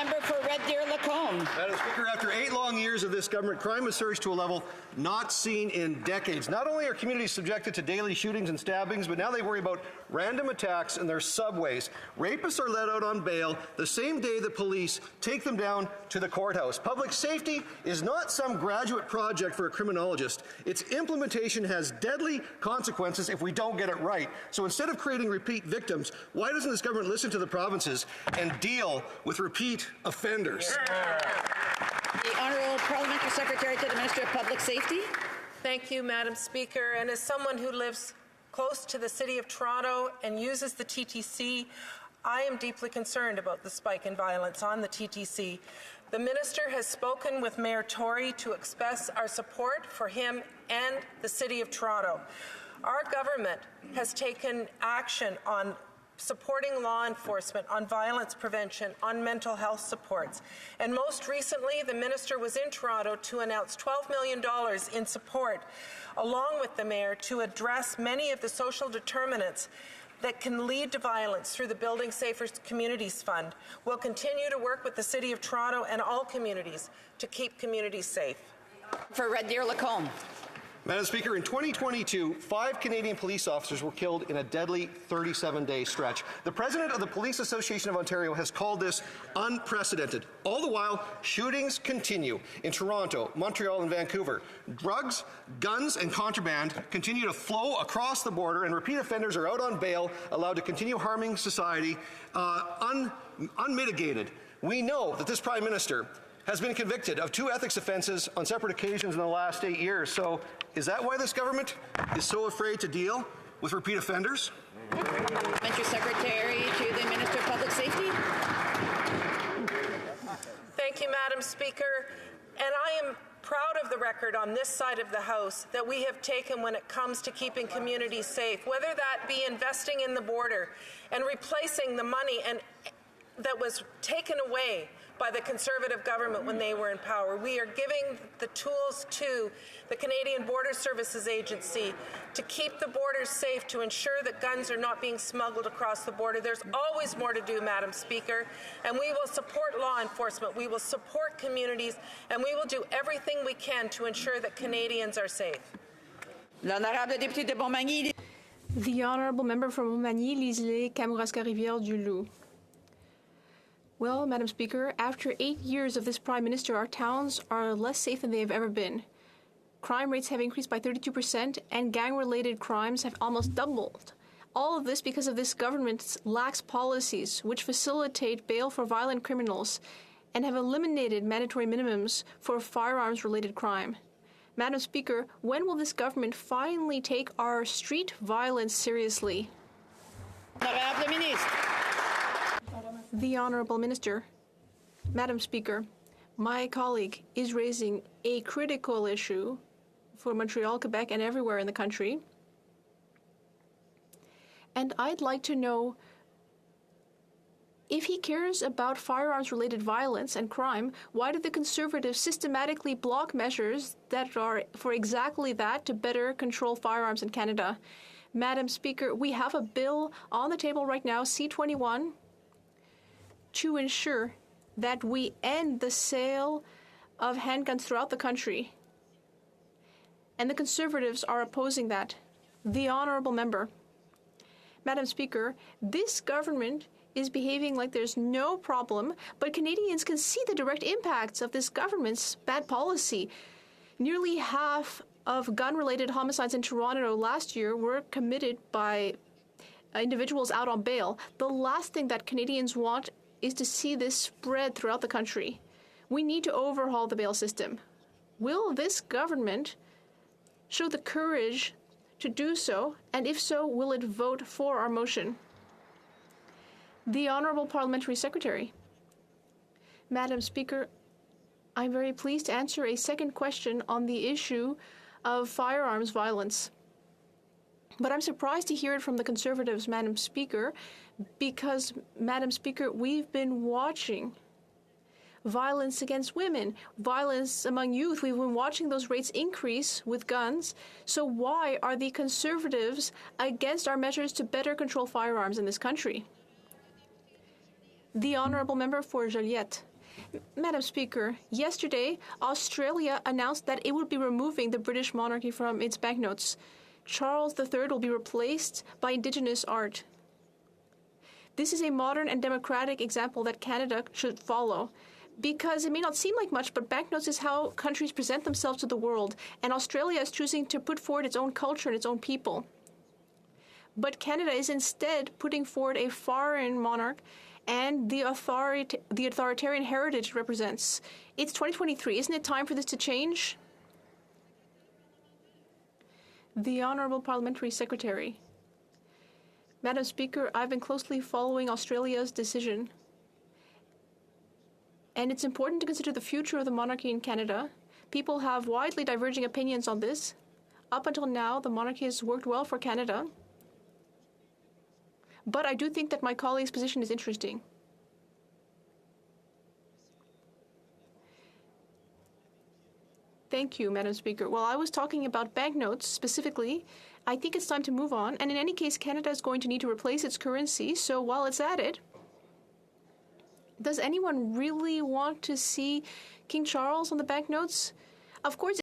member for Red Deer Lacombe. Madam Speaker, after 8 long years of this government, crime has surged to a level not seen in decades. Not only are communities subjected to daily shootings and stabbings, but now they worry about random attacks in their subways. Rapists are let out on bail the same day that police take them down to the courthouse. Public safety is not some graduate project for a criminologist. Its implementation has deadly consequences if we don't get it right. So instead of creating repeat victims, why doesn't this government listen to the provinces and deal with repeat offenders? The Honourable Parliamentary Secretary to the Minister of Public Safety. Thank you, Madam Speaker. And as someone who lives close to the City of Toronto and uses the TTC, I am deeply concerned about the spike in violence on the TTC. The Minister has spoken with Mayor Tory to express our support for him and the City of Toronto. Our government has taken action on supporting law enforcement, on violence prevention, on mental health supports. And most recently, the Minister was in Toronto to announce $12 million in support, along with the Mayor, to address many of the social determinants that can lead to violence through the Building Safer Communities Fund. We'll continue to work with the City of Toronto and all communities to keep communities safe. For Red Deer Lacombe. Madam Speaker, in 2022, 5 Canadian police officers were killed in a deadly 37-day stretch. The President of the Police Association of Ontario has called this unprecedented. All the while, shootings continue in Toronto, Montreal, and Vancouver. Drugs, guns, and contraband continue to flow across the border, and repeat offenders are out on bail, allowed to continue harming society unmitigated. We know that this Prime Minister has been convicted of 2 ethics offences on separate occasions in the last 8 years. So is that why this government is so afraid to deal with repeat offenders? Parliamentary Secretary to the Minister of Public Safety. Thank you, Madam Speaker. And I am proud of the record on this side of the House that we have taken when it comes to keeping communities safe, whether that be investing in the border and replacing the money that was taken away by the Conservative government when they were in power. We are giving the tools to the Canadian Border Services Agency to keep the borders safe, to ensure that guns are not being smuggled across the border. There's always more to do, Madam Speaker, and we will support law enforcement, we will support communities, and we will do everything we can to ensure that Canadians are safe. L'honorable député de Montmagny. The Honourable Member from Montmagny, Liselé, Kamouraska-Rivière-du-Loup. Well, Madam Speaker, after 8 years of this Prime Minister, our towns are less safe than they have ever been. Crime rates have increased by 32%, and gang-related crimes have almost doubled. All of this because of this government's lax policies, which facilitate bail for violent criminals and have eliminated mandatory minimums for firearms-related crime. Madam Speaker, when will this government finally take our street violence seriously? Honorable Ministre. The Honourable Minister. Madam Speaker, my colleague is raising a critical issue for Montreal, Quebec, and everywhere in the country. And I'd like to know if he cares about firearms-related violence and crime, why do the Conservatives systematically block measures that are for exactly that, to better control firearms in Canada? Madam Speaker, we have a bill on the table right now, C-21, to ensure that we end the sale of handguns throughout the country. And the Conservatives are opposing that. The Honourable Member. Madam Speaker, this government is behaving like there's no problem, but Canadians can see the direct impacts of this government's bad policy. Nearly half of gun-related homicides in Toronto last year were committed by individuals out on bail. The last thing that Canadians want is to see this spread throughout the country. We need to overhaul the bail system. Will this government show the courage to do so, and if so, will it vote for our motion? The Honourable Parliamentary Secretary. Madam Speaker, I'm very pleased to answer a second question on the issue of firearms violence. But I'm surprised to hear it from the Conservatives, Madam Speaker, because, Madam Speaker, we've been watching violence against women, violence among youth. We've been watching those rates increase with guns. So why are the Conservatives against our measures to better control firearms in this country? The Honourable Member for Joliette. Madam Speaker, yesterday, Australia announced that it would be removing the British monarchy from its banknotes. Charles III will be replaced by Indigenous art. This is a modern and democratic example that Canada should follow. Because it may not seem like much, but banknotes is how countries present themselves to the world, and Australia is choosing to put forward its own culture and its own people. But Canada is instead putting forward a foreign monarch and the authoritarian heritage it represents. It's 2023. Isn't it time for this to change? The Honourable Parliamentary Secretary. Madam Speaker, I've been closely following Australia's decision. And it's important to consider the future of the monarchy in Canada. People have widely diverging opinions on this. Up until now, the monarchy has worked well for Canada. But I do think that my colleague's position is interesting. Thank you, Madam Speaker. Well, I was talking about banknotes specifically. I think it's time to move on. And in any case, Canada is going to need to replace its currency. So while it's at it, does anyone really want to see King Charles on the banknotes? Of course,